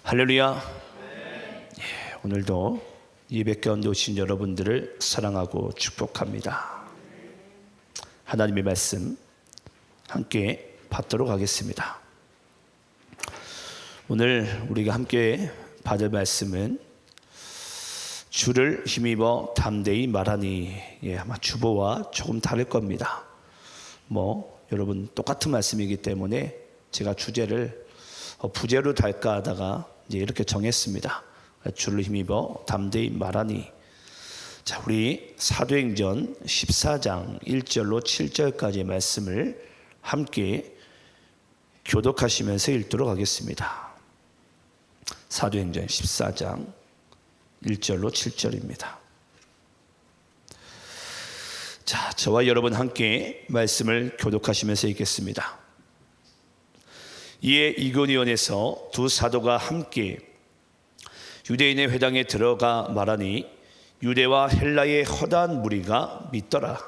할렐루야. 오늘도 예배 가운데 오신 여러분들을 사랑하고 축복합니다. 하나님의 말씀 함께 받도록 하겠습니다. 오늘 우리가 함께 받을 말씀은 주를 힘입어 담대히 말하니, 아마 주보와 조금 다를 겁니다. 여러분 똑같은 말씀이기 때문에 제가 주제를 부제로 달까 하다가 이제 이렇게 정했습니다. 주를 힘입어 담대히 말하니. 자, 우리 사도행전 14장 1절로 7절까지의 말씀을 함께 교독하시면서 읽도록 하겠습니다. 사도행전 14장 1절로 7절입니다. 자, 저와 여러분 함께 말씀을 교독하시면서 읽겠습니다. 이에 이고니온에서 두 사도가 함께 유대인의 회당에 들어가 말하니 유대와 헬라의 허다한 무리가 믿더라.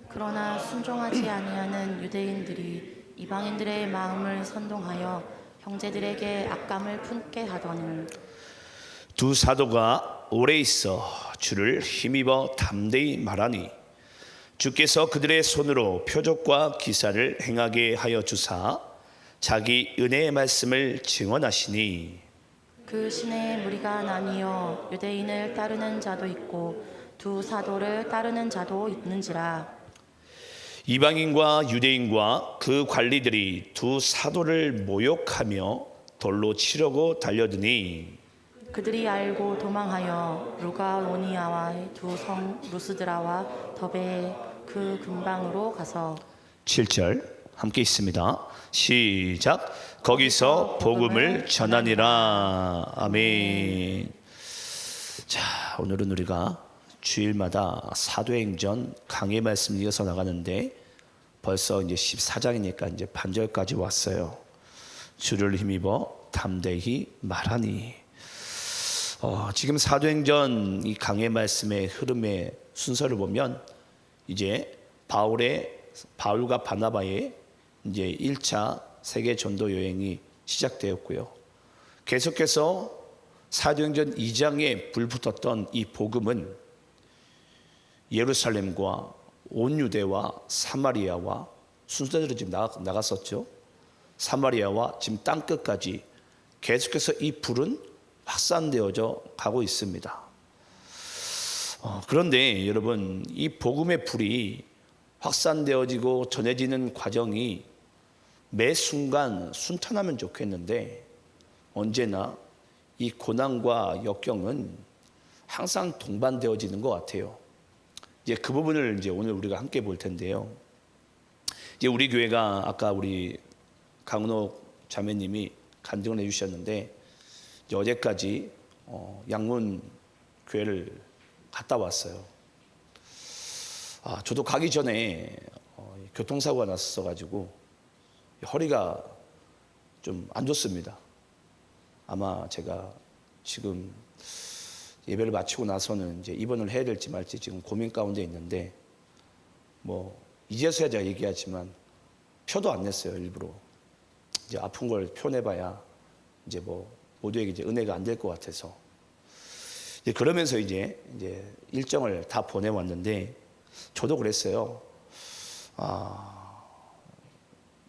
그러나 순종하지 아니하는 유대인들이 이방인들의 마음을 선동하여 형제들에게 악감을 품게 하더니 두 사도가 오래 있어 주를 힘입어 담대히 말하니 주께서 그들의 손으로 표적과 기사를 행하게 하여 주사 자기 은혜의 말씀을 증언하시니 그 시내에 무리가 나뉘어 유대인을 따르는 자도 있고 두 사도를 따르는 자도 있는지라. 이방인과 유대인과 그 관리들이 두 사도를 모욕하며 돌로 치려고 달려드니 그들이 알고 도망하여 루가오니아와의 두 성 루스드라와 더베의 그 근방으로 가서 7절 함께 있습니다. 시작. 거기서 복음을 전하니라. 아멘. 자, 오늘은 우리가 주일마다 사도행전 강해 말씀 이어서 나가는데 벌써 이제 14장이니까 이제 반절까지 왔어요. 주를 힘입어 담대히 말하니. 지금 사도행전 이 강해 말씀의 흐름의 순서를 보면 이제 바울과 바나바의 이제 1차 세계 전도 여행이 시작되었고요. 계속해서 사도행전 2장에 불붙었던 이 복음은 예루살렘과 온 유대와 사마리아와 순서대로 지금 나갔었죠. 사마리아와 지금 땅끝까지 계속해서 이 불은 확산되어져 가고 있습니다. 그런데 여러분, 이 복음의 불이 확산되어지고 전해지는 과정이 매 순간 순탄하면 좋겠는데 언제나 이 고난과 역경은 항상 동반되어지는 것 같아요. 이제 그 부분을 이제 오늘 우리가 함께 볼 텐데요. 이제 우리 교회가 아까 우리 강은옥 자매님이 간증을 해주셨는데 이제 어제까지 양문 교회를 갔다 왔어요. 저도 가기 전에 교통사고가 났었어가지고 허리가 좀 안 좋습니다. 아마 제가 지금 예배를 마치고 나서는 이제 입원을 해야 될지 말지 지금 고민 가운데 있는데 이제서야 제가 얘기하지만 표도 안 냈어요. 일부러 이제 아픈 걸 표 내봐야 이제 모두에게 이제 은혜가 안 될 것 같아서 그러면서 이제 일정을 다 보내왔는데 저도 그랬어요.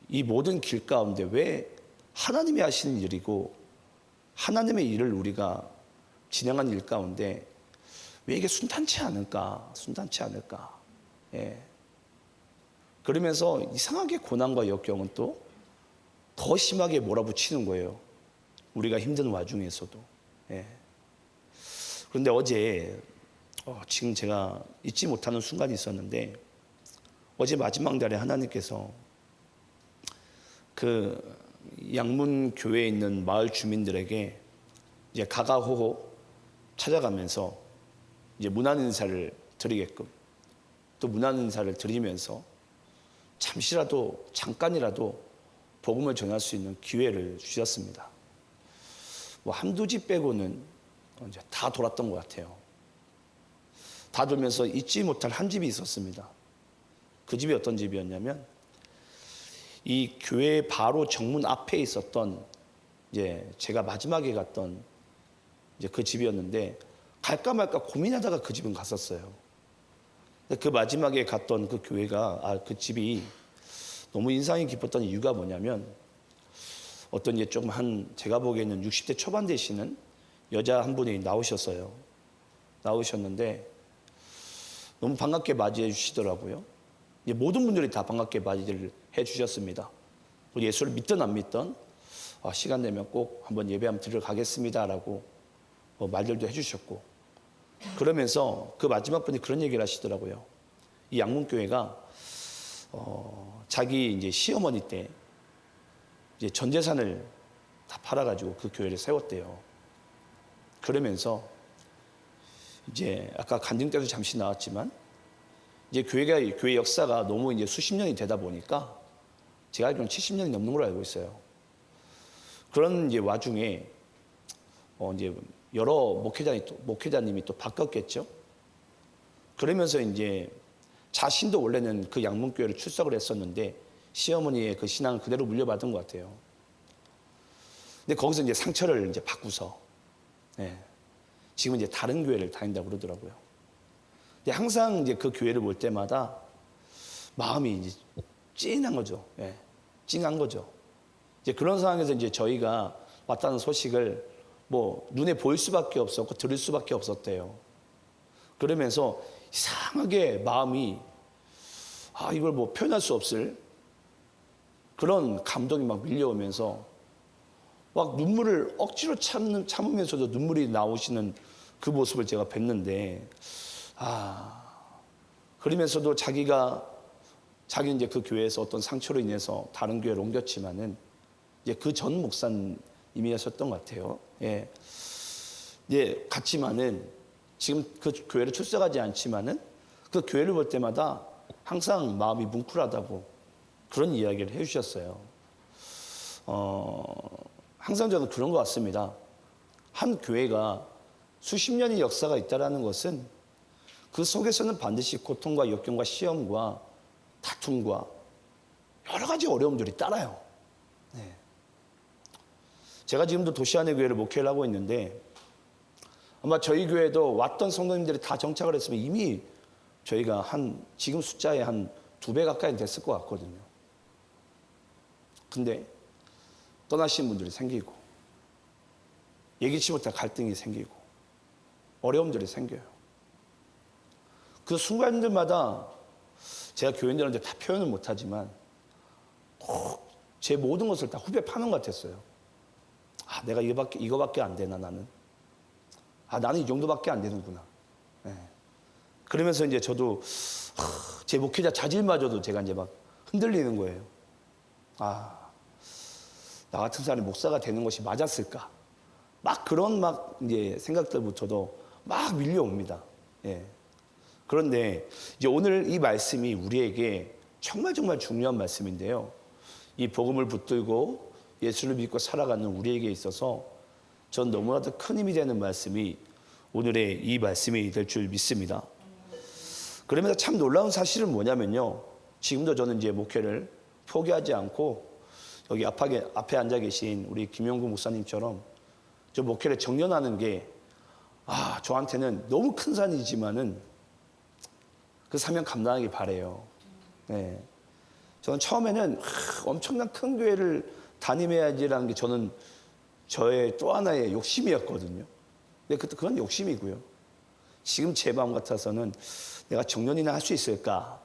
이 모든 길 가운데 왜 하나님이 하시는 일이고 하나님의 일을 우리가 진행하는 일 가운데 왜 이게 순탄치 않을까? 예. 그러면서 이상하게 고난과 역경은 또 더 심하게 몰아붙이는 거예요. 우리가 힘든 와중에서도. 예. 그런데 어제 지금 제가 잊지 못하는 순간이 있었는데 어제 마지막 날에 하나님께서 그 양문 교회에 있는 마을 주민들에게 이제 가가호호 찾아가면서 이제 문안 인사를 드리게끔 또 문안 인사를 드리면서 잠깐이라도 복음을 전할 수 있는 기회를 주셨습니다. 한두 집 빼고는 이제 다 돌았던 것 같아요. 다 돌면서 잊지 못할 한 집이 있었습니다. 그 집이 어떤 집이었냐면 이 교회 바로 정문 앞에 있었던 이제 제가 마지막에 갔던 이제 그 집이었는데 갈까 말까 고민하다가 그 집은 갔었어요. 근데 그 마지막에 갔던 그 교회가 그 집이 너무 인상이 깊었던 이유가 뭐냐면 어떤 이제 좀 제가 보기에는 60대 초반 되시는 여자 한 분이 나오셨어요. 나오셨는데 너무 반갑게 맞이해 주시더라고요. 이제 모든 분들이 다 반갑게 맞이를 해 주셨습니다. 예수를 믿든 안 믿든 시간 되면 꼭 한번 예배 한번 들어가겠습니다라고 말들도 해주셨고, 그러면서 그 마지막 분이 그런 얘기를 하시더라고요. 이 양문교회가 자기 이제 시어머니 때 이제 전 재산을 다 팔아가지고 그 교회를 세웠대요. 그러면서 이제 아까 간증 때도 잠시 나왔지만 이제 교회 역사가 너무 이제 수십 년이 되다 보니까 제가 알기로는 70년이 넘는 걸로 알고 있어요. 그런 이제 와중에 이제 여러 목회자님이 또 바뀌었겠죠. 그러면서 이제 자신도 원래는 그 양문교회를 출석을 했었는데 시어머니의 그 신앙을 그대로 물려받은 것 같아요. 근데 거기서 이제 상처를 이제 받고서 지금은 이제 다른 교회를 다닌다고 그러더라고요. 근데 항상 이제 그 교회를 볼 때마다 마음이 이제 찡한 거죠. 찡한 거죠. 이제 그런 상황에서 이제 저희가 왔다는 소식을 뭐 눈에 보일 수밖에 없었고 들을 수밖에 없었대요. 그러면서 이상하게 마음이 이걸 뭐 표현할 수 없을 그런 감동이 막 밀려오면서 막 눈물을 억지로 참으면서도 눈물이 나오시는 그 모습을 제가 뵀는데 그러면서도 자기는 이제 그 교회에서 어떤 상처로 인해서 다른 교회로 옮겼지만은 이제 그 전 목사님이셨던 것 같아요. 같지만은 지금 그 교회를 출석하지 않지만은 그 교회를 볼 때마다 항상 마음이 뭉클하다고 그런 이야기를 해주셨어요. 항상 저는 그런 것 같습니다. 한 교회가 수십 년의 역사가 있다라는 것은 그 속에서는 반드시 고통과 역경과 시험과 다툼과 여러 가지 어려움들이 따라요. 제가 지금도 도시안의 교회를 목회를 하고 있는데 아마 저희 교회도 왔던 성도님들이 다 정착을 했으면 이미 저희가 지금 숫자에 한 2배 가까이 됐을 것 같거든요. 근데 떠나신 분들이 생기고 예기치 못한 갈등이 생기고 어려움들이 생겨요. 그 순간들마다 제가 교인들한테 다 표현을 못하지만 꼭 제 모든 것을 다 후벼 파는 것 같았어요. 내가 이거밖에 안 되나 나는. 나는 이 정도밖에 안 되는구나. 그러면서 이제 저도 제 목회자 자질마저도 제가 이제 막 흔들리는 거예요. 나 같은 사람이 목사가 되는 것이 맞았을까? 막 그런 이제 생각들부터도 막 밀려옵니다. 그런데 이제 오늘 이 말씀이 우리에게 정말 중요한 말씀인데요. 이 복음을 붙들고 예수를 믿고 살아가는 우리에게 있어서 전 너무나도 큰 힘이 되는 말씀이 오늘의 이 말씀이 될 줄 믿습니다. 그러면서 참 놀라운 사실은 뭐냐면요. 지금도 저는 이제 목회를 포기하지 않고 여기 앞에 앉아 계신 우리 김영구 목사님처럼 저 목회를 정연하는 게 저한테는 너무 큰 산이지만은 그 사명 감당하기 바래요. 저는 처음에는 엄청난 큰 교회를 다ним해야지라는 게 저는 저의 또 하나의 욕심이었거든요. 근데 그건 욕심이고요. 지금 제 마음 같아서는 내가 정년이나 할 수 있을까?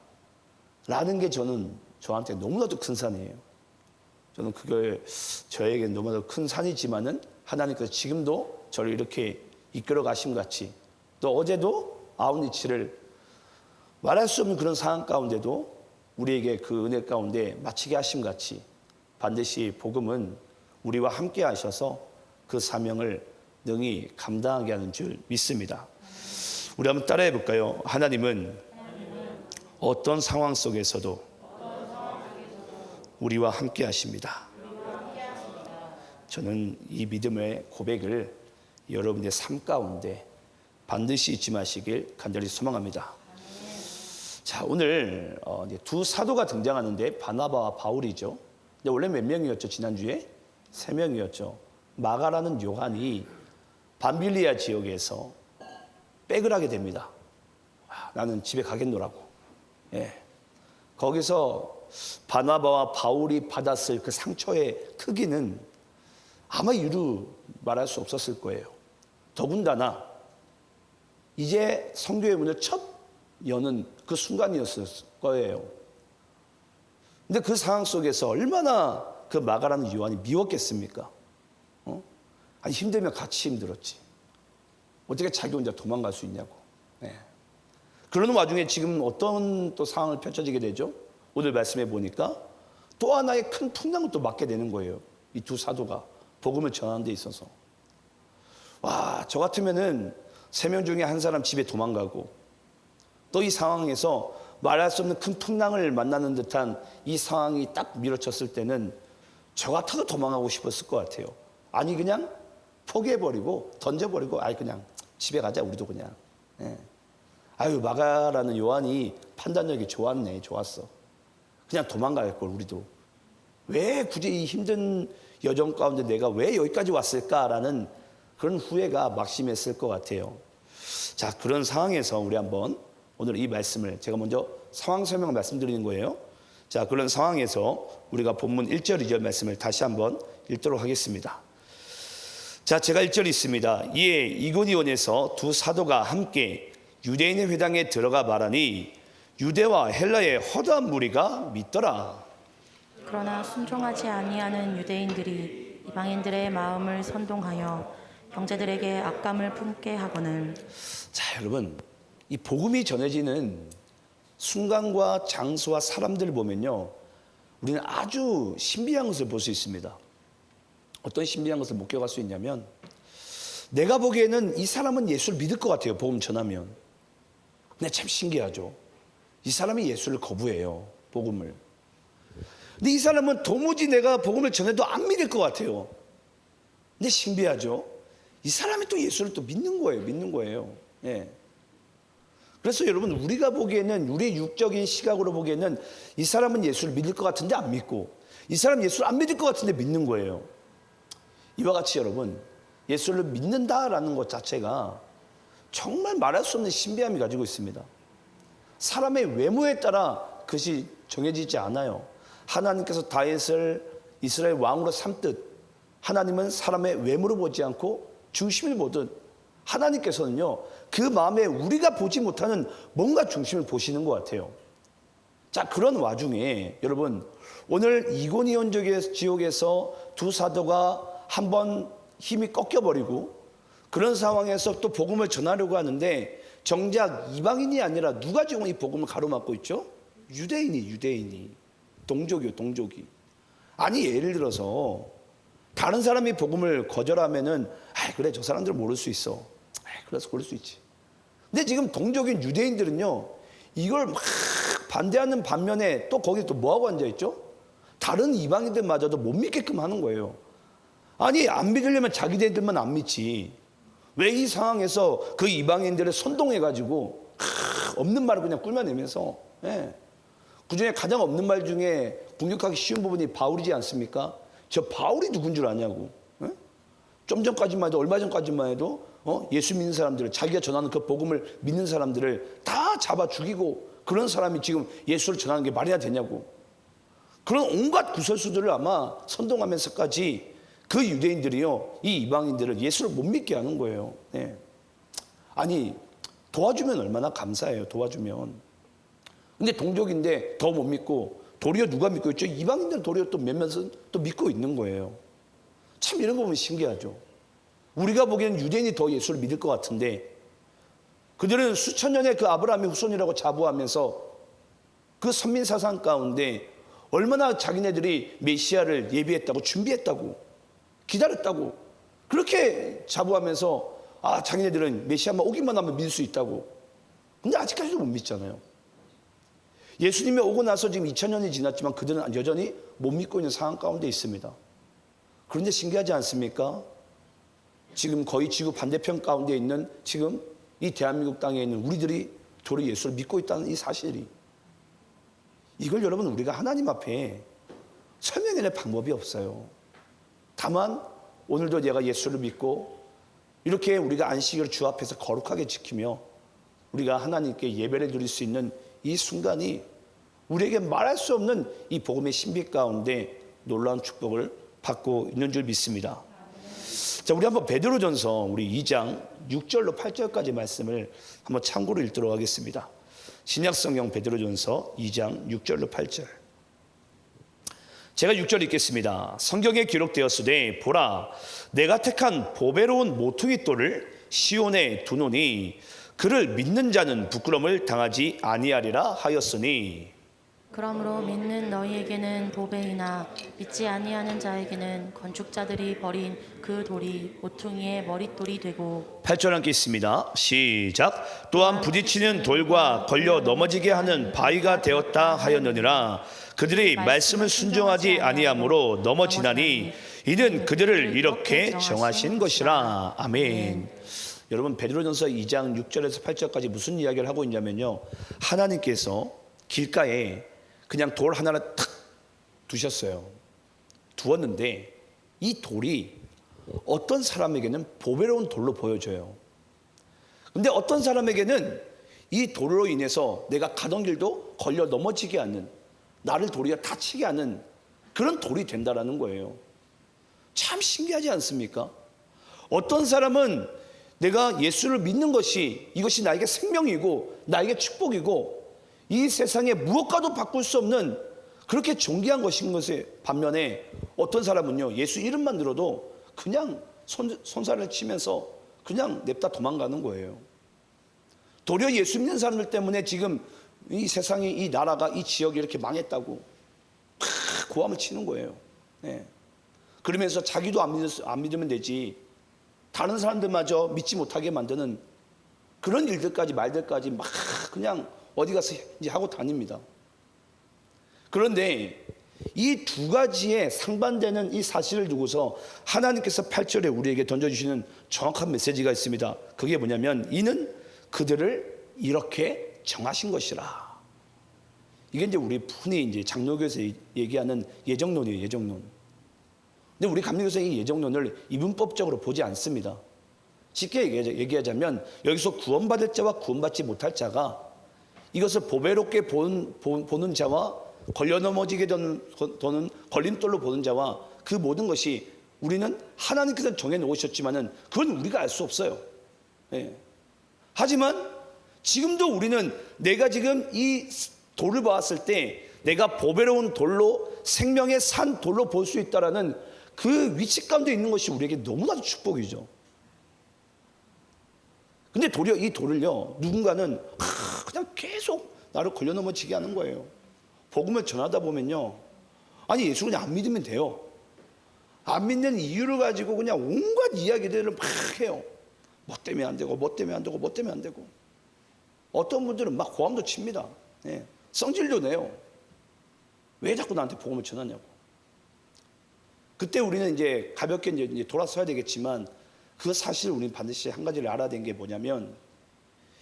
라는 게 저한테 너무나도 큰 산이에요. 저는 그게 저에게 너무나도 큰 산이지만은 하나님께서 지금도 저를 이렇게 이끌어 가심 같이 또 어제도 아웃리치를 말할 수 없는 그런 상황 가운데도 우리에게 그 은혜 가운데 마치게 하심 같이 반드시 복음은 우리와 함께 하셔서 그 사명을 능히 감당하게 하는 줄 믿습니다. 우리 한번 따라해 볼까요? 하나님은 어떤 상황 속에서도 우리와 함께 하십니다. 저는 이 믿음의 고백을 여러분의 삶 가운데 반드시 잊지 마시길 간절히 소망합니다. 자, 오늘 두 사도가 등장하는데 바나바와 바울이죠. 근데 원래 몇 명이었죠? 지난주에 3명이었죠. 마가라는 요한이 밤빌리아 지역에서 백을 하게 됩니다. 나는 집에 가겠노라고. 예. 거기서 바나바와 바울이 받았을 그 상처의 크기는 아마 이루 말할 수 없었을 거예요. 더군다나 이제 성교의 문을 첫 여는 그 순간이었을 거예요. 근데 그 상황 속에서 얼마나 그 마가라는 요한이 미웠겠습니까? 아니 힘들면 같이 힘들었지. 어떻게 자기 혼자 도망갈 수 있냐고. 네. 그러는 와중에 지금 어떤 또 상황을 펼쳐지게 되죠? 오늘 말씀해 보니까 또 하나의 큰 풍랑을 또 맞게 되는 거예요. 이 두 사도가 복음을 전하는 데 있어서. 와, 저 같으면은 3명 중에 한 사람 집에 도망가고 또 이 상황에서 말할 수 없는 큰 풍랑을 만나는 듯한 이 상황이 딱 밀어쳤을 때는 저 같아도 도망가고 싶었을 것 같아요. 아니 그냥 포기해버리고 던져버리고 아이 그냥 집에 가자 우리도 그냥. 예. 아유 마가라는 요한이 판단력이 좋았어. 그냥 도망갈 걸 우리도. 왜 굳이 이 힘든 여정 가운데 내가 왜 여기까지 왔을까라는 그런 후회가 막심했을 것 같아요. 자, 그런 상황에서 우리 한번 오늘 이 말씀을 제가 먼저 상황 설명을 말씀드리는 거예요. 자, 그런 상황에서 우리가 본문 1절 2절 말씀을 다시 한번 읽도록 하겠습니다. 자, 제가 1절 있습니다. 이에 이고니온에서 두 사도가 함께 유대인의 회당에 들어가 말하니 유대와 헬라의 허다한 무리가 믿더라. 그러나 순종하지 아니하는 유대인들이 이방인들의 마음을 선동하여 형제들에게 악감을 품게 하거늘. 자, 여러분, 이 복음이 전해지는 순간과 장소와 사람들을 보면요, 우리는 아주 신비한 것을 볼 수 있습니다. 어떤 신비한 것을 목격할 수 있냐면, 내가 보기에는 이 사람은 예수를 믿을 것 같아요, 복음 전하면. 근데 참 신기하죠. 이 사람이 예수를 거부해요, 복음을. 근데 이 사람은 도무지 내가 복음을 전해도 안 믿을 것 같아요. 근데 신비하죠. 이 사람이 또 예수를 또 믿는 거예요. 예. 그래서 여러분, 우리가 보기에는, 우리의 육적인 시각으로 보기에는 이 사람은 예수를 믿을 것 같은데 안 믿고, 이 사람 예수를 안 믿을 것 같은데 믿는 거예요. 이와 같이 여러분, 예수를 믿는다라는 것 자체가 정말 말할 수 없는 신비함이 가지고 있습니다. 사람의 외모에 따라 그것이 정해지지 않아요. 하나님께서 다윗을 이스라엘 왕으로 삼듯 하나님은 사람의 외모를 보지 않고 중심을 보듯 하나님께서는요, 그 마음에 우리가 보지 못하는 뭔가 중심을 보시는 것 같아요. 자, 그런 와중에 여러분, 오늘 이고니온 지역에서 두 사도가 한번 힘이 꺾여버리고 그런 상황에서 또 복음을 전하려고 하는데 정작 이방인이 아니라 누가 지금 이 복음을 가로막고 있죠? 유대인이. 동족이. 아니, 예를 들어서 다른 사람이 복음을 거절하면은 그래, 저 사람들은 모를 수 있어. 그래서 그럴 수 있지. 근데 지금 동족인 유대인들은요, 이걸 막 반대하는 반면에 또 거기 또 뭐하고 앉아있죠? 다른 이방인들마저도 못 믿게끔 하는 거예요. 아니, 안 믿으려면 자기들만 안 믿지. 왜 이 상황에서 그 이방인들을 선동해가지고 없는 말을 그냥 꿀며내면서, 예. 그 중에 가장 없는 말 중에 분격하기 쉬운 부분이 바울이지 않습니까? 저 바울이 누군 줄 아냐고. 예? 좀 전까지만 해도, 얼마 전까지만 해도 예수 믿는 사람들을, 자기가 전하는 그 복음을 믿는 사람들을 다 잡아 죽이고, 그런 사람이 지금 예수를 전하는 게 말이나 되냐고. 그런 온갖 구설수들을 아마 선동하면서까지 그 유대인들이요, 이 이방인들을 예수를 못 믿게 하는 거예요. 네. 아니, 도와주면 얼마나 감사해요, 도와주면. 근데 동족인데 더 못 믿고, 도리어 누가 믿고 있죠? 이방인들 도리어 또 몇몇은 또 믿고 있는 거예요. 참 이런 거 보면 신기하죠. 우리가 보기에는 유대인이 더 예수를 믿을 것 같은데, 그들은 수천 년의 그 아브라함의 후손이라고 자부하면서 그 선민 사상 가운데 얼마나 자기네들이 메시아를 예비했다고, 준비했다고, 기다렸다고, 그렇게 자부하면서 자기네들은 메시아만 오기만 하면 믿을 수 있다고. 근데 아직까지도 못 믿잖아요. 예수님이 오고 나서 지금 2000년이 지났지만 그들은 여전히 못 믿고 있는 상황 가운데 있습니다. 그런데 신기하지 않습니까? 지금 거의 지구 반대편 가운데 있는 지금 이 대한민국 땅에 있는 우리들이 도리 예수를 믿고 있다는 이 사실이, 이걸 여러분 우리가 하나님 앞에 설명해낼 방법이 없어요. 다만 오늘도 내가 예수를 믿고 이렇게 우리가 안식일을 주 앞에서 거룩하게 지키며 우리가 하나님께 예배를 드릴 수 있는 이 순간이 우리에게 말할 수 없는 이 복음의 신비 가운데 놀라운 축복을 받고 있는 줄 믿습니다. 자, 우리 한번 베드로전서 우리 2장 6절로 8절까지 말씀을 한번 참고로 읽도록 하겠습니다. 신약성경 베드로전서 2장 6절로 8절. 제가 6절 읽겠습니다. 성경에 기록되었으되 보라 내가 택한 보배로운 모퉁이 돌을 시온에 두노니 그를 믿는 자는 부끄러움을 당하지 아니하리라 하였으니 그러므로 믿는 너희에게는 보배이나 믿지 아니하는 자에게는 건축자들이 버린 그 돌이 모퉁이의 머릿돌이 되고 8절 함께 있습니다. 시작. 또한 부딪히는 돌과 걸려 넘어지게 하는 바위가 되었다 하였느니라. 그들이 말씀을 순종하지 아니하므로 넘어지나니 이는 그들을 이렇게 정하신 것이라. 아멘. 여러분 베드로전서 2장 6절에서 8절까지 무슨 이야기를 하고 있냐면요, 하나님께서 길가에 그냥 돌 하나를 탁 두셨어요. 두었는데 이 돌이 어떤 사람에게는 보배로운 돌로 보여져요. 근데 어떤 사람에게는 이 돌로 인해서 내가 가던 길도 걸려 넘어지게 하는, 나를 도리어 다치게 하는 그런 돌이 된다라는 거예요. 참 신기하지 않습니까? 어떤 사람은 내가 예수를 믿는 것이, 이것이 나에게 생명이고 나에게 축복이고 이 세상에 무엇과도 바꿀 수 없는 그렇게 존귀한 것인 것에 반면에 어떤 사람은요, 예수 이름만 들어도 그냥 손살을 치면서 그냥 냅다 도망가는 거예요. 도리어 예수 믿는 사람들 때문에 지금 이 세상이, 이 나라가, 이 지역이 이렇게 망했다고 고함을 치는 거예요. 네. 그러면서 자기도 안 믿으면 되지 다른 사람들마저 믿지 못하게 만드는 그런 일들까지, 말들까지 막 그냥 어디 가서 이제 하고 다닙니다. 그런데 이 두 가지에 상반되는 이 사실을 두고서 하나님께서 8절에 우리에게 던져주시는 정확한 메시지가 있습니다. 그게 뭐냐면 이는 그들을 이렇게 정하신 것이라. 이게 이제 우리 흔히 이제 장로교에서 얘기하는 예정론이에요. 예정론. 근데 우리 감리교에서 이 예정론을 이분법적으로 보지 않습니다. 쉽게 얘기하자면 여기서 구원받을 자와 구원받지 못할 자가 이것을 보배롭게 보는 자와 걸려 넘어지게 되는 걸림돌로 보는 자와 그 모든 것이 우리는 하나님께서 정해놓으셨지만은 그건 우리가 알 수 없어요. 예. 하지만 지금도 우리는 내가 지금 이 돌을 보았을 때 내가 보배로운 돌로 생명의 산 돌로 볼 수 있다라는 그 위치 가운데 있는 것이 우리에게 너무나도 축복이죠. 근데 도리어 이 돌을요, 누군가는 그냥 계속 나를 걸려 넘어지게 하는 거예요. 복음을 전하다 보면요, 아니 예수 그냥 안 믿으면 돼요. 안 믿는 이유를 가지고 그냥 온갖 이야기들을 막 해요. 뭐 때문에 안 되고, 뭐 때문에 안 되고, 뭐 때문에 안 되고. 어떤 분들은 막 고함도 칩니다. 예. 성질도 내요. 왜 자꾸 나한테 복음을 전하냐고. 그때 우리는 이제 가볍게 이제 돌아서야 되겠지만 그 사실 우리는 반드시 한 가지를 알아야 되는 게 뭐냐면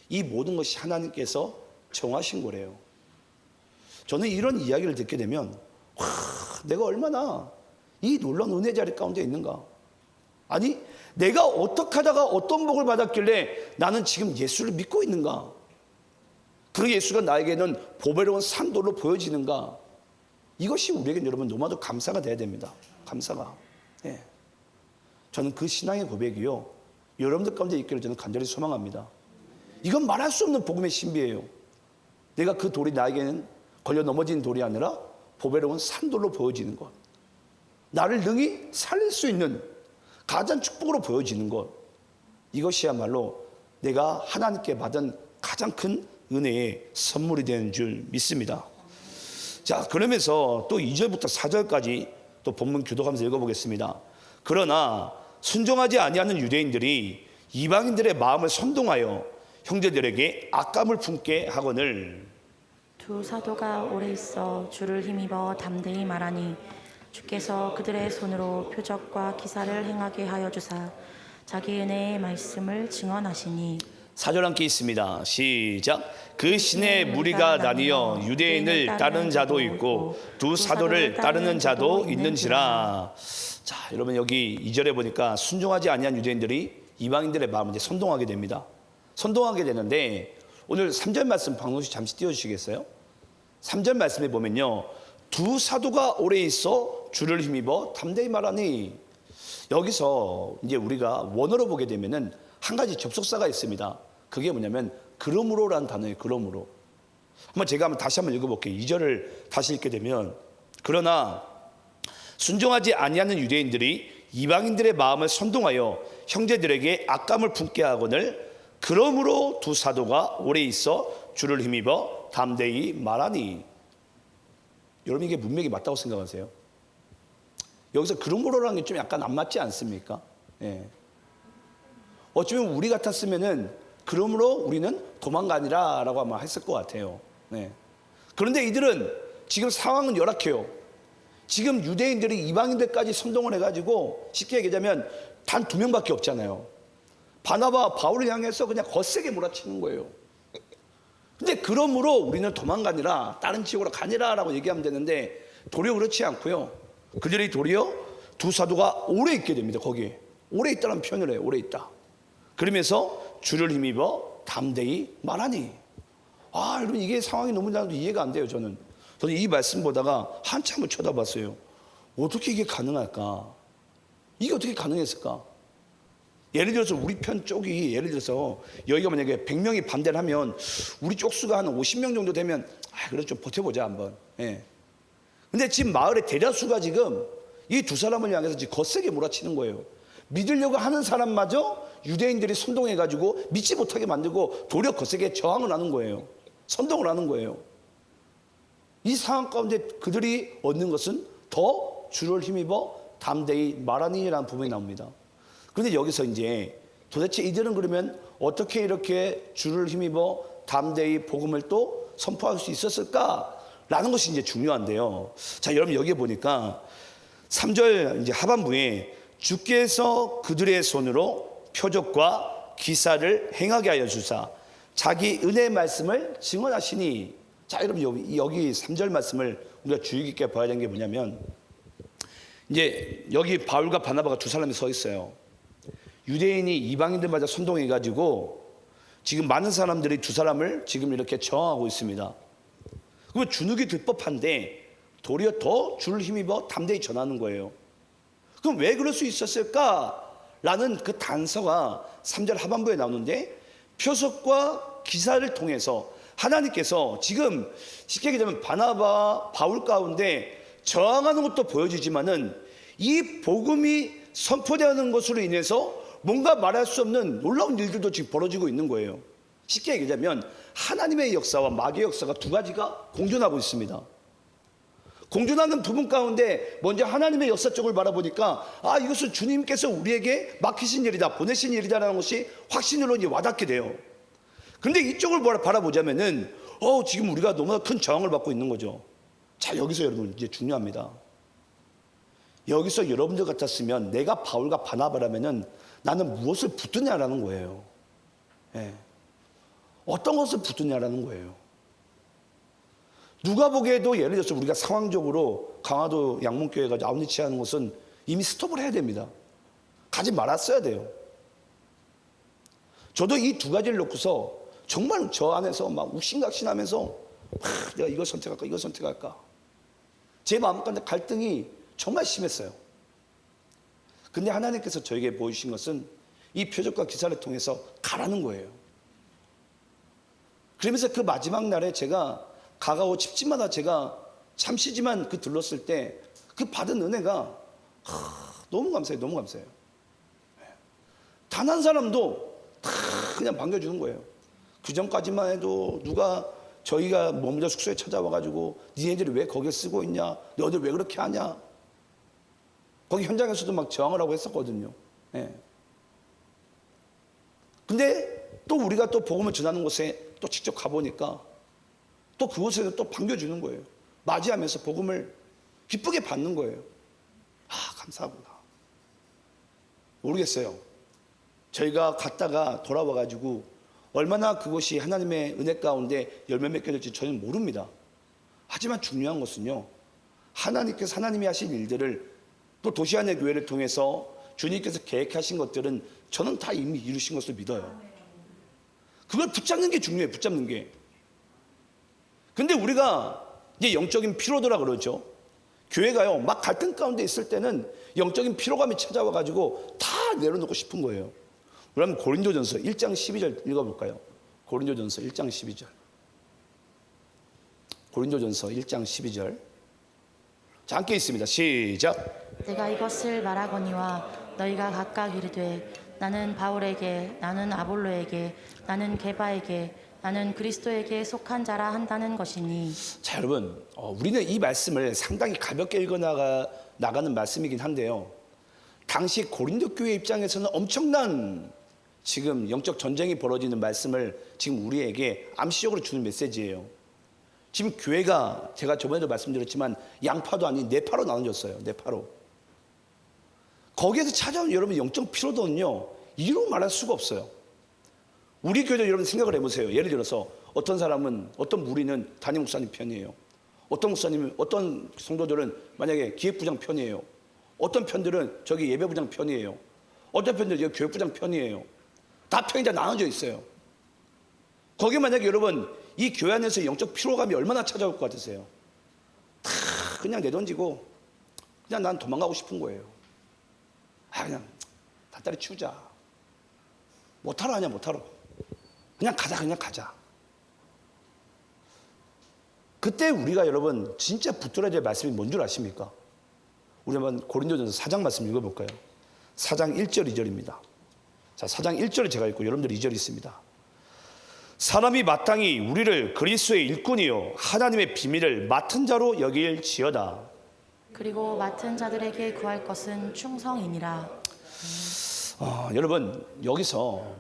이 모든 것이 하나님께서 정하신 거래요. 저는 이런 이야기를 듣게 되면 내가 얼마나 이 놀라운 은혜 자리 가운데 있는가. 아니 내가 어떻게 하다가 어떤 복을 받았길래 나는 지금 예수를 믿고 있는가. 그 예수가 나에게는 보배로운 산돌로 보여지는가. 이것이 우리에게 여러분 너무나도 감사가 돼야 됩니다. 감사가. 예. 저는 그 신앙의 고백이요, 여러분들 가운데 있기를 저는 간절히 소망합니다. 이건 말할 수 없는 복음의 신비예요. 내가 그 돌이 나에게는 걸려 넘어진 돌이 아니라 보배로운 산돌로 보여지는 것, 나를 능히 살릴 수 있는 가장 축복으로 보여지는 것, 이것이야말로 내가 하나님께 받은 가장 큰 은혜의 선물이 되는 줄 믿습니다. 자, 그러면서 또 2절부터 4절까지 또 본문 교독하면서 읽어보겠습니다. 그러나 순종하지 아니하는 유대인들이 이방인들의 마음을 선동하여 형제들에게 악감을 품게 하거늘 두 사도가 오래 있어 주를 힘입어 담대히 말하니 주께서 그들의 손으로 표적과 기사를 행하게 하여 주사 자기 은혜의 말씀을 증언하시니 4절 함께 있습니다. 시작. 그 시내 무리가 나뉘어 유대인을 따르는 자도 있고 두 사도를 따르는 자도 있는지라. 자, 여러분 여기 2절에 보니까 순종하지 아니한 유대인들이 이방인들의 마음을 이제 선동하게 됩니다. 선동하게 되는데 오늘 3절 말씀 박노 씨 잠시 띄워주시겠어요? 3절 말씀에 보면요, 두 사도가 오래 있어 주를 힘입어 담대히 말하니, 여기서 이제 우리가 원어로 보게 되면은 한 가지 접속사가 있습니다. 그게 뭐냐면 그러므로라는 단어예요. 그러므로. 제가 다시 한번 읽어볼게요. 2절을 다시 읽게 되면, 그러나 순종하지 아니하는 유대인들이 이방인들의 마음을 선동하여 형제들에게 악감을 품게 하거늘 그러므로 두 사도가 오래 있어 주를 힘입어 담대히 말하니. 여러분 이게 문맥이 맞다고 생각하세요? 여기서 그러므로라는 게 좀 약간 안 맞지 않습니까? 예. 어쩌면 우리 같았으면은 그러므로 우리는 도망가니라 라고 아마 했을 것 같아요. 네. 그런데 이들은 지금 상황은 열악해요. 지금 유대인들이 이방인들까지 선동을 해가지고 쉽게 얘기하자면 단 2명밖에 없잖아요. 바나바 바울을 향해서 그냥 거세게 몰아치는 거예요. 근데 그러므로 우리는 도망가니라, 다른 지역으로 가니라 라고 얘기하면 되는데 도리어 그렇지 않고요. 그들이 도리어 두 사도가 오래 있게 됩니다. 거기에 오래 있다는 표현을 해요. 오래 있다. 그러면서 주를 힘입어 담대히 말하니. 여러분 이게 상황이 너무 나도 이해가 안 돼요. 저는 이 말씀 보다가 한참을 쳐다봤어요. 어떻게 이게 가능할까? 이게 어떻게 가능했을까? 예를 들어서 우리 편 쪽이, 예를 들어서 여기가 만약에 100명이 반대를 하면 우리 쪽 수가 한 50명 정도 되면 그래도 좀 버텨보자 한번. 예. 근데 지금 마을의 대다수가 지금 이 두 사람을 향해서 지금 거세게 몰아치는 거예요. 믿으려고 하는 사람마저 유대인들이 선동해가지고 믿지 못하게 만들고 도리어 거세게 저항을 하는 거예요. 선동을 하는 거예요. 이 상황 가운데 그들이 얻는 것은 더 주를 힘입어 담대히 말하니라는 부분이 나옵니다. 그런데 여기서 이제 도대체 이들은 그러면 어떻게 이렇게 주를 힘입어 담대히 복음을 또 선포할 수 있었을까라는 것이 이제 중요한데요. 자, 여러분 여기에 보니까 3절 이제 하반부에 주께서 그들의 손으로 표적과 기사를 행하게 하여 주사 자기 은혜의 말씀을 증언하시니. 자, 여러분 여기 3절 말씀을 우리가 주의 깊게 봐야 되는 게 뭐냐면, 이제 여기 바울과 바나바가 두 사람이 서 있어요. 유대인이 이방인들마저 선동해가지고 지금 많은 사람들이 두 사람을 지금 이렇게 저항하고 있습니다. 그러면 주눅이 들 법한데 도리어 더 주를 힘입어 담대히 전하는 거예요. 그럼 왜 그럴 수 있었을까라는 그 단서가 3절 하반부에 나오는데, 표적과 기사를 통해서 하나님께서 지금 쉽게 얘기하면 바나바, 바울 가운데 저항하는 것도 보여지지만은 이 복음이 선포되는 것으로 인해서 뭔가 말할 수 없는 놀라운 일들도 지금 벌어지고 있는 거예요. 쉽게 얘기하자면 하나님의 역사와 마귀의 역사가 두 가지가 공존하고 있습니다. 공존하는 부분 가운데 먼저 하나님의 역사 쪽을 바라보니까 이것은 주님께서 우리에게 맡기신 일이다, 보내신 일이다라는 것이 확신으로 이제 와닿게 돼요. 근데 이쪽을 바라보자면은 지금 우리가 너무나 큰 저항을 받고 있는 거죠. 자, 여기서 여러분 이제 중요합니다. 여기서 여러분들 같았으면 내가 바울과 바나바라면은 나는 무엇을 붙드냐라는 거예요. 예. 어떤 것을 붙드냐라는 거예요. 누가 보기에도 예를 들어서 우리가 상황적으로 강화도 양문교회가 아웃리치 하는 것은 이미 스톱을 해야 됩니다. 가지 말았어야 돼요. 저도 이 두 가지를 놓고서 정말 저 안에서 막 욱신각신하면서 내가 이걸 선택할까 이걸 선택할까, 제 마음 가운데 갈등이 정말 심했어요. 근데 하나님께서 저에게 보여주신 것은 이 표적과 기사를 통해서 가라는 거예요. 그러면서 그 마지막 날에 제가 가가오 집집마다 제가 잠시지만 그 들렀을 때 그 받은 은혜가 너무 감사해요. 너무 감사해요. 단 한 사람도 다 그냥 반겨주는 거예요. 그 전까지만 해도 누가 저희가 머물러 숙소에 찾아와가지고 니네들이 왜 거기에 쓰고 있냐, 너희들 왜 그렇게 하냐, 거기 현장에서도 막 저항을 하고 했었거든요. 예. 근데 또 우리가 또 복음을 전하는 곳에 또 직접 가보니까 또 그곳에서 또 반겨주는 거예요. 맞이하면서 복음을 기쁘게 받는 거예요. 감사하구나. 모르겠어요. 저희가 갔다가 돌아와가지고 얼마나 그것이 하나님의 은혜 가운데 열매 맺게 될지 저는 모릅니다. 하지만 중요한 것은요, 하나님께서 하나님이 하신 일들을 또 도시안의 교회를 통해서 주님께서 계획하신 것들은 저는 다 이미 이루신 것을 믿어요. 그걸 붙잡는 게 중요해요. 붙잡는 게. 근데 우리가 이제 영적인 피로도라 그러죠. 교회가요, 막 갈등 가운데 있을 때는 영적인 피로감이 찾아와가지고 다 내려놓고 싶은 거예요. 그럼 고린도전서 1장 12절 읽어볼까요? 고린도전서 1장 12절. 고린도전서 1장 12절. 자, 함께 있습니다. 시작. 내가 이것을 말하거니와 너희가 각각 이르되 나는 바울에게, 나는 아볼로에게, 나는 게바에게, 나는 그리스도에게 속한 자라 한다는 것이니. 자, 여러분, 우리는 이 말씀을 상당히 가볍게 나가는 말씀이긴 한데요. 당시 고린도 교회 입장에서는 엄청난 지금 영적 전쟁이 벌어지는 말씀을 지금 우리에게 암시적으로 주는 메시지예요. 지금 교회가 제가 저번에도 말씀드렸지만 양파도 아닌 네파로 나눠졌어요. 네파로. 거기에서 찾아온 여러분 영적 피로도는요, 이루 말할 수가 없어요. 우리 교회도 여러분 생각을 해보세요. 예를 들어서 어떤 사람은, 어떤 무리는 담임 목사님 편이에요. 어떤 목사님은, 어떤 성도들은 만약에 기획부장 편이에요. 어떤 편들은 저기 예배부장 편이에요. 어떤 편들은 여기 교육부장 편이에요. 다 편이 다 나눠져 있어요. 거기 만약에 여러분 이 교회 안에서 영적 피로감이 얼마나 찾아올 것 같으세요? 다 그냥 내던지고 그냥 난 도망가고 싶은 거예요. 그냥 닭다리 치우자. 못하러 하냐 못하러. 그냥 가자. 그때 우리가 여러분 진짜 붙들어야 될 말씀이 뭔 줄 아십니까? 우리 한번 고린도전서 4장 말씀 읽어볼까요? 4장 1절 2절입니다. 자, 4장 1절을 제가 읽고 여러분들 2절 있습니다. 사람이 마땅히 우리를 그리스도의 일꾼이요 하나님의 비밀을 맡은 자로 여길지어다. 그리고 맡은 자들에게 구할 것은 충성이니라. 여러분 여기서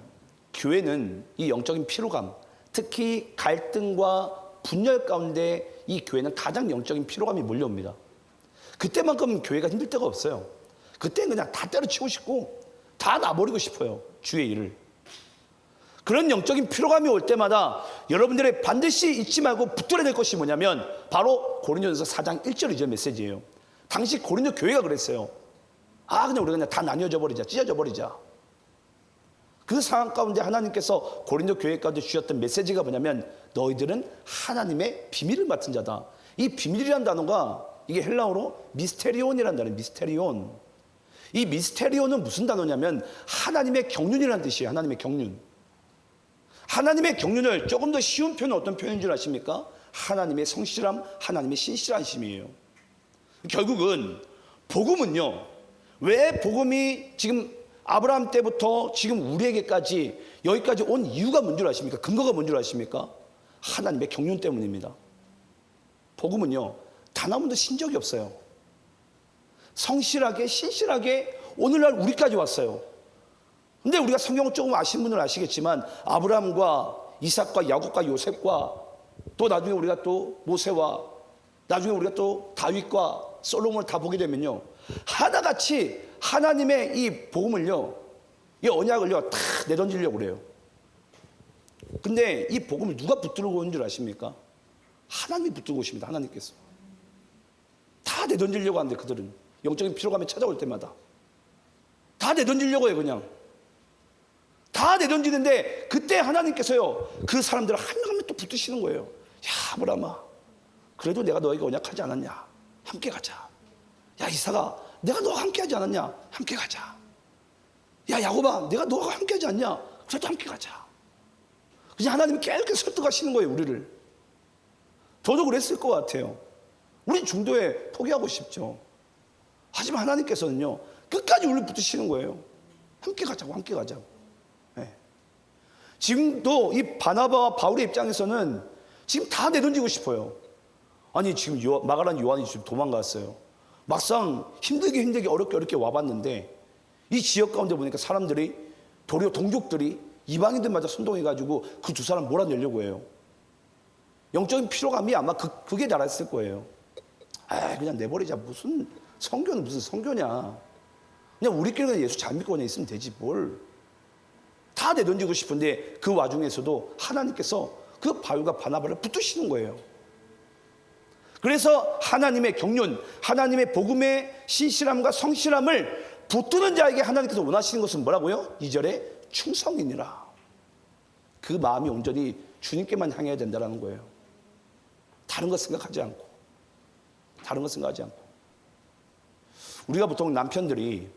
교회는 이 영적인 피로감, 특히 갈등과 분열 가운데 이 교회는 가장 영적인 피로감이 몰려옵니다. 그때만큼 교회가 힘들 때가 없어요. 그때는 그냥 다 때려치고 싶고 다 놔버리고 싶어요. 주의 일을. 그런 영적인 피로감이 올 때마다 여러분들의 반드시 잊지 말고 붙들어야 될 것이 뭐냐면 바로 고린도전서 4장 1절 2절 메시지예요. 당시 고린도 교회가 그랬어요. 그냥 우리가 그냥 다 나뉘어져 버리자, 찢어져 버리자. 그 상황 가운데 하나님께서 고린도 교회 가운데 주셨던 메시지가 뭐냐면 너희들은 하나님의 비밀을 맡은 자다. 이 비밀이라는 단어가 이게 헬라어로 미스테리온이라는 단어예요. 미스테리온. 이 미스테리온은 무슨 단어냐면 하나님의 경륜이라는 뜻이에요. 하나님의 경륜. 하나님의 경륜을 조금 더 쉬운 표현은 어떤 표현인 줄 아십니까? 하나님의 성실함, 하나님의 신실하심이에요. 결국은 복음은요, 왜 복음이 지금 아브라함 때부터 지금 우리에게까지 여기까지 온 이유가 뭔 줄 아십니까? 근거가 뭔 줄 아십니까? 하나님의 경륜 때문입니다. 복음은요, 단 한 번도 신 적이 없어요. 성실하게 신실하게 오늘날 우리까지 왔어요. 근데 우리가 성경을 조금 아시는 분은 아시겠지만 아브라함과 이삭과 야곱과 요셉과 또 나중에 우리가 또 모세와 나중에 우리가 또 다윗과 솔로몬을 다 보게 되면요, 하나같이 하나님의 이 복음을요, 이 언약을요 다 내던지려고 그래요. 근데 이 복음을 누가 붙들고 오는 줄 아십니까? 하나님이 붙들고 오십니다. 하나님께서 다 내던지려고 하는데 그들은 영적인 피로감이 찾아올 때마다 다 내던지려고 해요. 그냥 다 내던지는데 그때 하나님께서요 그 사람들을 한 명 한 명 또 붙드시는 거예요. 야 아브라함아, 그래도 내가 너에게 언약하지 않았냐? 함께 가자. 야 이삭아, 내가 너와 함께 하지 않았냐? 함께 가자. 야 야곱아, 내가 너와 함께 하지 않냐? 그래도 함께 가자. 그냥 하나님이 계속 설득하시는 거예요. 우리를. 저도 그랬을 것 같아요. 우리 중도에 포기하고 싶죠. 하지만 하나님께서는요 끝까지 우리를 붙드시는 거예요. 함께 가자고, 함께 가자고. 네. 지금도 이 바나바와 바울의 입장에서는 지금 다 내던지고 싶어요. 아니 지금 마가란 요한이 지금 도망갔어요. 막상 힘들게 어렵게 와봤는데 이 지역 가운데 보니까 사람들이 도리어 동족들이 이방인들마저 선동해가지고 그 두 사람 몰아내려고 해요. 영적인 피로감이 아마 그게 달았을 거예요. 그냥 내버리자. 무슨 성교는 무슨 성교냐. 그냥 우리끼리 그냥 예수 잘 믿고 그냥 있으면 되지 뭘. 다 내던지고 싶은데 그 와중에서도 하나님께서 그 바울과 바나바를 붙드시는 거예요. 그래서 하나님의 경륜, 하나님의 복음의 신실함과 성실함을 붙드는 자에게 하나님께서 원하시는 것은 뭐라고요? 2절에 충성이니라. 그 마음이 온전히 주님께만 향해야 된다는 거예요. 다른 것 생각하지 않고, 다른 것 생각하지 않고. 우리가 보통 남자들이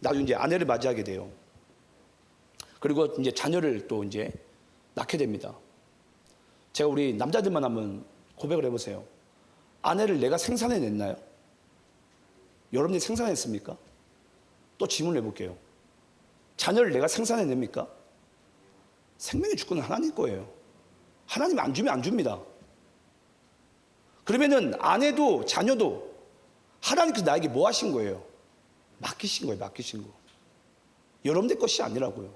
나중에 이제 아내를 맞이하게 돼요. 그리고 이제 자녀를 또 이제 낳게 됩니다. 제가 우리 남자들만 한번 고백을 해보세요. 아내를 내가 생산해냈나요? 여러분이 생산했습니까? 또 질문을 해볼게요. 자녀를 내가 생산해냅니까? 생명의 주권은 하나님 거예요. 하나님 안 주면 안 줍니다. 그러면은 아내도 자녀도 하나님께서 나에게 뭐 하신 거예요? 맡기신 거예요. 맡기신 거. 여러분들 것이 아니라고요.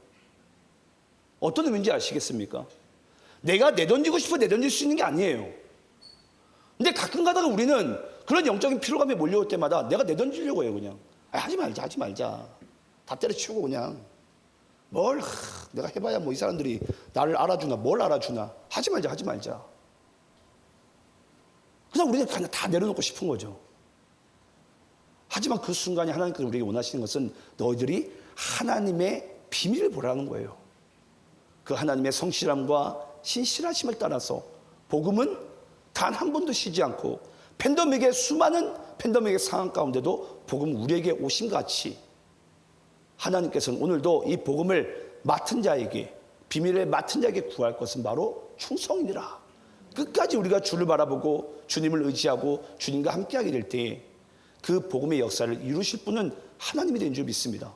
어떤 의미인지 아시겠습니까? 내가 내던지고 싶어 내던질 수 있는 게 아니에요. 근데 가끔 가다가 우리는 그런 영적인 피로감이 몰려올 때마다 내가 내던지려고 해요. 그냥 하지 말자 다 때려치우고 그냥 내가 해봐야 뭐 이 사람들이 나를 알아주나 뭘 알아주나 하지 말자 그냥 우리는 그냥 다 내려놓고 싶은 거죠. 하지만 그 순간에 하나님께서 우리에게 원하시는 것은 너희들이 하나님의 비밀을 보라는 거예요. 그 하나님의 성실함과 신실하심을 따라서 복음은 단 한 번도 쉬지 않고 수많은 팬데믹의 상황 가운데도 복음 우리에게 오신 같이 하나님께서는 오늘도 이 복음을 맡은 자에게 비밀을 맡은 자에게 구할 것은 바로 충성이니라. 끝까지 우리가 주를 바라보고 주님을 의지하고 주님과 함께하게 될 때 그 복음의 역사를 이루실 분은 하나님이 된 줄 믿습니다.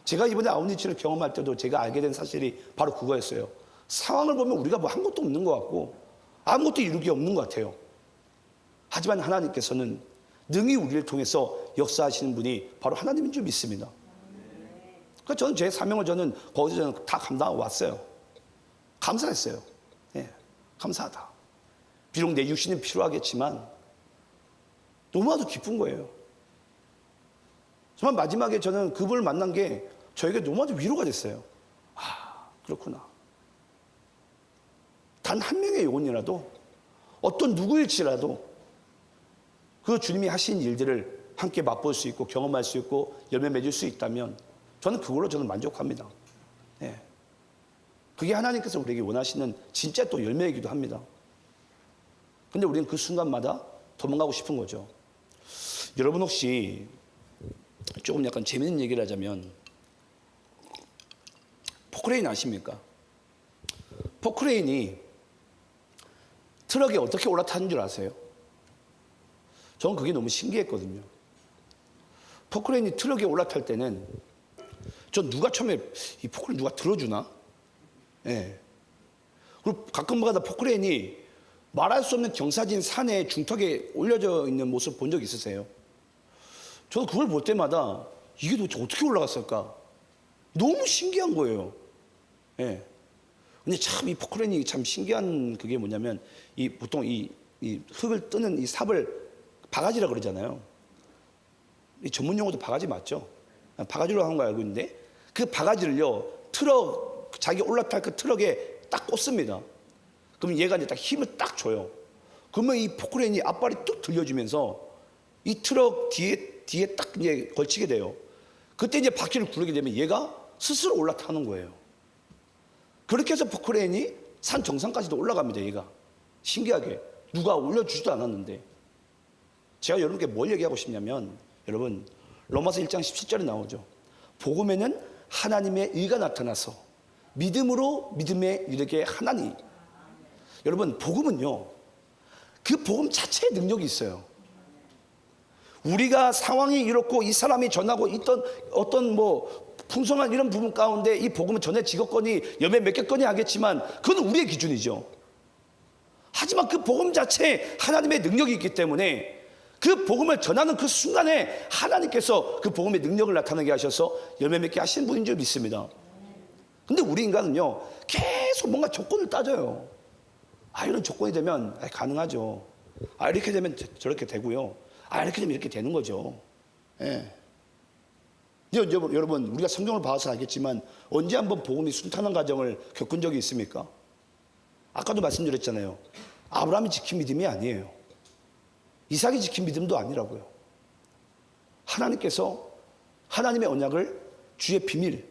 제가 이번에 아웃리치를 경험할 때도 제가 알게 된 사실이 바로 그거였어요. 상황을 보면 우리가 뭐 한 것도 없는 것 같고 아무것도 이루기 없는 것 같아요. 하지만 하나님께서는 능히 우리를 통해서 역사하시는 분이 바로 하나님인 줄 믿습니다. 그러니까 저는 제 사명을 거기서 저는 다 감당하고 왔어요. 감사했어요. 예, 감사하다. 비록 내 육신이 필요하겠지만 너무나도 기쁜 거예요. 정말 마지막에 저는 그분을 만난 게 저에게 너무나도 위로가 됐어요. 그렇구나. 단 한 명의 영혼이라도 어떤 누구일지라도 그 주님이 하신 일들을 함께 맛볼 수 있고 경험할 수 있고 열매 맺을 수 있다면 저는 그걸로 만족합니다. 예. 그게 하나님께서 우리에게 원하시는 진짜 또 열매이기도 합니다. 근데 우리는 그 순간마다 도망가고 싶은 거죠. 여러분 혹시 조금 약간 재밌는 얘기를 하자면 포크레인 아십니까? 포크레인이 트럭에 어떻게 올라타는 줄 아세요? 저는 그게 너무 신기했거든요. 포크레인이 트럭에 올라탈 때는 누가 처음에 이 포크레인 누가 들어주나? 예. 그리고 가끔가다 포크레인이 말할 수 없는 경사진 산의 중턱에 올려져 있는 모습 본 적 있으세요? 저도 그걸 볼 때마다 이게 도대체 어떻게 올라갔을까? 너무 신기한 거예요. 예. 근데 참 이 포크레인이 참 신기한 그게 뭐냐면 보통 이 흙을 뜨는 이 삽을 바가지라 그러잖아요. 이 전문 용어도 바가지 맞죠? 바가지로 하는 거 알고 있는데 그 바가지를요 자기 올라탈 그 트럭에 딱 꽂습니다. 그럼 얘가 이제 딱 힘을 딱 줘요. 그러면 이 포크레인이 앞발이 뚝 들려주면서 이 트럭 뒤에 딱 이제 걸치게 돼요. 그때 이제 바퀴를 굴리게 되면 얘가 스스로 올라타는 거예요. 그렇게 해서 포크레인이 산 정상까지도 올라갑니다. 얘가 신기하게 누가 올려주지도 않았는데 제가 여러분께 뭘 얘기하고 싶냐면 여러분 로마서 1장 17절에 나오죠. 복음에는 하나님의 의가 나타나서 믿음으로 믿음에 이르게 하나니. 여러분 복음은요 그 복음 자체의 능력이 있어요. 우리가 상황이 이렇고 이 사람이 전하고 있던 어떤 풍성한 이런 부분 가운데 이 복음을 전해지겠거니 열매 맺겠거니 하겠지만 그건 우리의 기준이죠. 하지만 그 복음 자체에 하나님의 능력이 있기 때문에 그 복음을 전하는 그 순간에 하나님께서 그 복음의 능력을 나타나게 하셔서 열매 맺게 하시는 분인 줄 믿습니다. 근데 우리 인간은요 계속 뭔가 조건을 따져요. 이런 조건이 되면 가능하죠. 이렇게 되면 저렇게 되고요. 이렇게 되면 이렇게 되는 거죠. 예. 여러분 우리가 성경을 봐서 알겠지만 언제 한번 복음이 순탄한 과정을 겪은 적이 있습니까? 아까도 말씀드렸잖아요. 아브라함이 지킨 믿음이 아니에요. 이삭이 지킨 믿음도 아니라고요. 하나님께서 하나님의 언약을, 주의 비밀,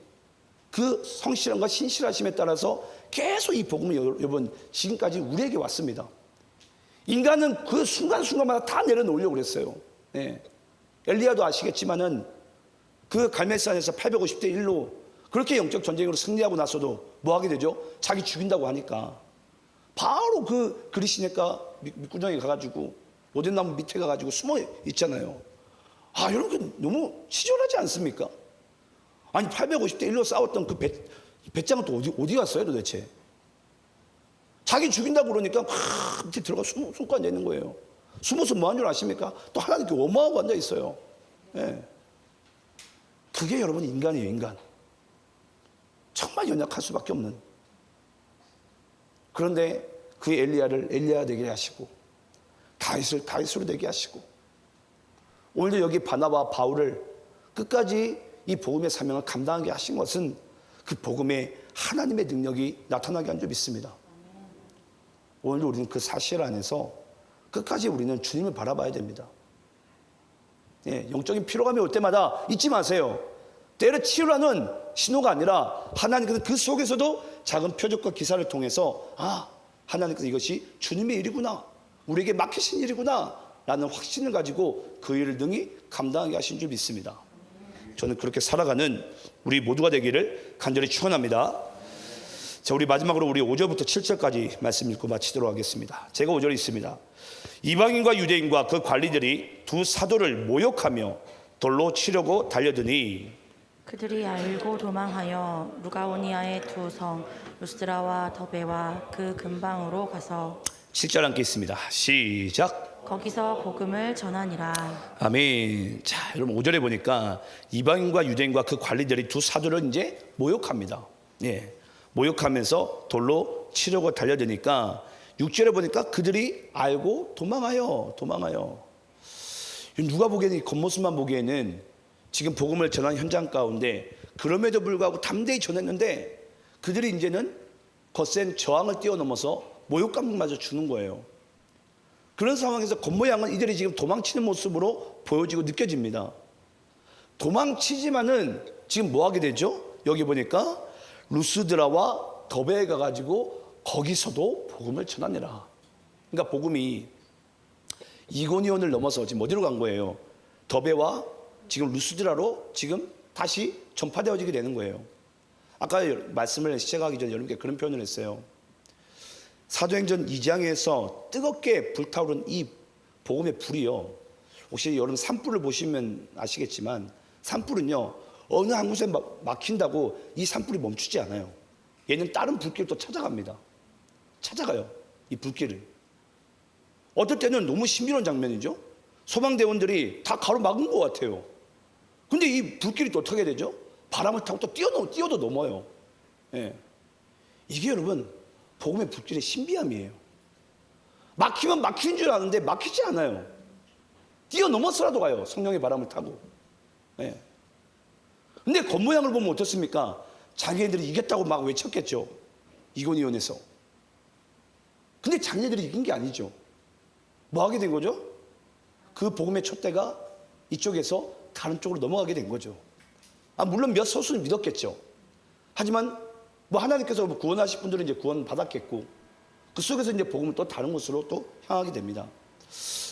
그 성실함과 신실하심에 따라서 계속 이 복음이 여러분 지금까지 우리에게 왔습니다. 인간은 그 순간순간마다 다 내려놓으려고 그랬어요. 네. 엘리야도 아시겠지만은 그 갈멜산에서 850대 1로 그렇게 영적 전쟁으로 승리하고 나서도 뭐 하게 되죠? 자기 죽인다고 하니까 바로 그 그리시네가 밑구덩이에 가가지고 오덴나무 밑에 가가지고 숨어 있잖아요. 아, 여러분 너무 치졸하지 않습니까? 아니 850대 1로 싸웠던 그 배짱은 또 어디 갔어요 도대체? 자기 죽인다고 그러니까 막 밑에 들어가 숨고 앉아 있는 거예요. 숨어서 뭐 하는 줄 아십니까? 또 하나님께 원망하고 앉아 있어요. 예. 그게 여러분 인간이에요, 인간. 정말 연약할 수밖에 없는. 그런데 그 엘리야를 엘리야 되게 하시고 다윗을 다윗으로 되게 하시고 오늘도 여기 바나바와 바울을 끝까지 이 복음의 사명을 감당하게 하신 것은 그 복음의 하나님의 능력이 나타나게 한 줄 믿습니다. 오늘도 우리는 그 사실 안에서 끝까지 우리는 주님을 바라봐야 됩니다. 예, 영적인 피로감이 올 때마다 잊지 마세요. 때려치우라는 신호가 아니라 하나님께서 그 속에서도 작은 표적과 기사를 통해서 하나님께서 이것이 주님의 일이구나, 우리에게 맡기신 일이구나 라는 확신을 가지고 그 일을 능히 감당하게 하신 줄 믿습니다. 저는 그렇게 살아가는 우리 모두가 되기를 간절히 축원합니다. 자, 우리 마지막으로 우리 5절부터 7절까지 말씀 읽고 마치도록 하겠습니다. 제가 5절에 있습니다. 이방인과 유대인과 그 관리들이 두 사도를 모욕하며 돌로 치려고 달려드니 그들이 알고 도망하여 루가오니아의 두 성 루스드라와 더베와 그 근방으로 가서 7절 함께 있습니다. 시작. 거기서 복음을 전하니라. 아멘. 자, 여러분 5절에 보니까 이방인과 유대인과 그 관리들이 두 사도를 이제 모욕합니다. 예, 모욕하면서 돌로 치려고 달려드니까 6절에 보니까 그들이 알고 도망하여. 누가 보기에는 이 겉모습만 보기에는 지금 복음을 전한 현장 가운데 그럼에도 불구하고 담대히 전했는데 그들이 이제는 거센 저항을 뛰어넘어서 모욕감마저 주는 거예요. 그런 상황에서 겉모양은 이들이 지금 도망치는 모습으로 보여지고 느껴집니다. 도망치지만은 지금 뭐 하게 되죠? 여기 보니까 루스드라와 더베에 가가지고 거기서도 복음을 전하니라. 그러니까 복음이 이고니온을 넘어서 지금 어디로 간 거예요? 더베와 지금 루스드라로 지금 다시 전파되어지게 되는 거예요. 아까 말씀을 시작하기 전에 여러분께 그런 표현을 했어요. 사도행전 2장에서 뜨겁게 불타오른 이 복음의 불이요, 혹시 여러분 산불을 보시면 아시겠지만 산불은요 어느 한 곳에 막힌다고 이 산불이 멈추지 않아요. 얘는 다른 불길을 또 찾아갑니다. 찾아가요, 이 불길을. 어떨 때는 너무 신비로운 장면이죠. 소방대원들이 다 가로막은 것 같아요. 근데 이 불길이 또 어떻게 되죠? 바람을 타고 또 뛰어도 넘어요. 예. 이게 여러분 복음의 불길의 신비함이에요. 막히면 막히는 줄 아는데 막히지 않아요. 뛰어넘어서라도 가요, 성령의 바람을 타고. 예. 근데 겉모양을 보면 어떻습니까? 자기네들이 이겼다고 막 외쳤겠죠, 이고니온에서. 근데 자기네들이 이긴 게 아니죠. 뭐 하게 된 거죠? 그 복음의 촛대가 이쪽에서 다른 쪽으로 넘어가게 된 거죠. 물론 몇 소수는 믿었겠죠. 하지만 뭐 하나님께서 구원하실 분들은 이제 구원 받았겠고 그 속에서 이제 복음은 또 다른 곳으로 또 향하게 됩니다.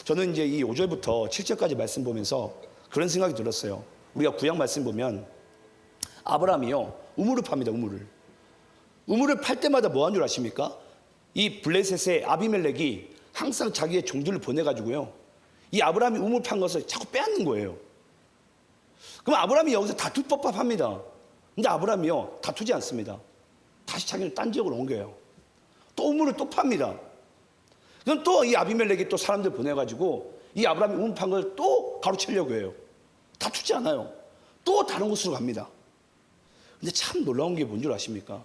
저는 이제 이 5절부터 7절까지 말씀 보면서 그런 생각이 들었어요. 우리가 구약 말씀 보면 아브라함이요 우물을 팝니다. 우물을 팔 때마다 뭐 한 줄 아십니까? 이 블레셋의 아비멜렉이 항상 자기의 종들을 보내가지고요 이 아브라함이 우물 판 것을 자꾸 빼앗는 거예요. 그럼 아브라함이 여기서 다툴 법합니다. 근데 아브라함이요 다투지 않습니다. 다시 자기는 딴 지역으로 옮겨요. 또 우물을 또 팝니다. 그럼 또 이 아비멜렉이 또 사람들 보내가지고 이 아브라함이 우물 판 걸 또 가로채려고 해요. 다투지 않아요. 또 다른 곳으로 갑니다. 근데 참 놀라운 게 뭔 줄 아십니까?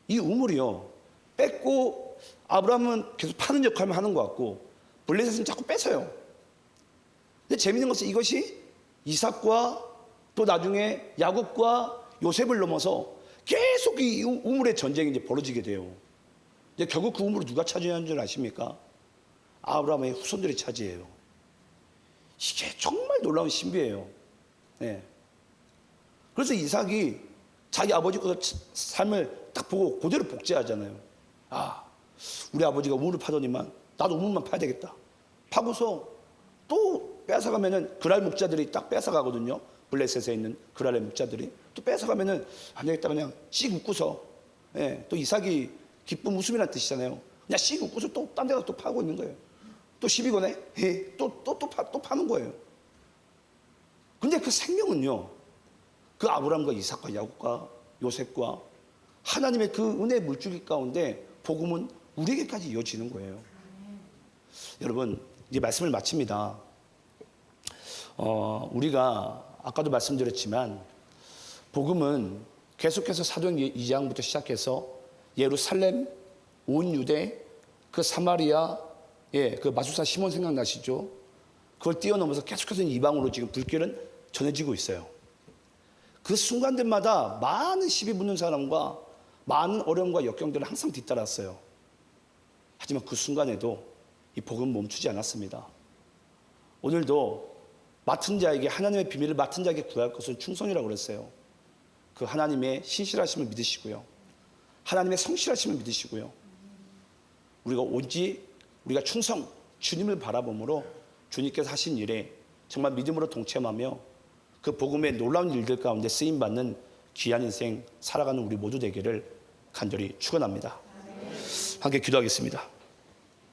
이 우물이요 뺏고 아브라함은 계속 파는 역할만 하는 것 같고 블레셋은 자꾸 뺏어요. 근데 재밌는 것은 이것이 이삭과 또 나중에 야곱과 요셉을 넘어서 계속 이 우물의 전쟁이 이제 벌어지게 돼요. 이제 결국 그 우물을 누가 차지하는 줄 아십니까? 아브라함의 후손들이 차지해요. 이게 정말 놀라운 신비예요. 네. 그래서 이삭이 자기 아버지 그 삶을 딱 보고 그대로 복제하잖아요. 아, 우리 아버지가 우물을 파더니만 나도 우물만 파야 되겠다. 파고서 또 뺏어가면은 그랄 목자들이 딱 뺏어가거든요. 블레셋에 있는 그랄의 목자들이 또 뺏어가면은 안 되겠다 그냥 씩 웃고서, 예, 또 이삭이 기쁨 웃음이라는 뜻이잖아요. 그냥 씩 웃고서 또 딴 데가 또 파고 있는 거예요. 또 시비 거네? 예, 또 파는 거예요. 근데 그 생명은요, 그 아브라함과 이삭과 야곱과 요셉과 하나님의 그 은혜의 물줄기 가운데 복음은 우리에게까지 이어지는 거예요. 여러분, 이제 말씀을 마칩니다. 우리가 아까도 말씀드렸지만 복음은 계속해서 사도행 2장부터 시작해서 예루살렘, 온 유대, 그 사마리아, 예, 그 마술사 시몬 생각나시죠? 그걸 뛰어넘어서 계속해서 이방으로 지금 불길은 전해지고 있어요. 그 순간들마다 많은 시비 붙는 사람과 많은 어려움과 역경들을 항상 뒤따랐어요. 하지만 그 순간에도 이 복음은 멈추지 않았습니다. 오늘도 맡은 자에게, 하나님의 비밀을 맡은 자에게 구할 것은 충성이라고 그랬어요. 그 하나님의 신실하심을 믿으시고요, 하나님의 성실하심을 믿으시고요, 우리가 충성, 주님을 바라봄으로 주님께서 하신 일에 정말 믿음으로 동참하며 그 복음의 놀라운 일들 가운데 쓰임받는 귀한 인생 살아가는 우리 모두 되기를 간절히 축원합니다. 함께 기도하겠습니다.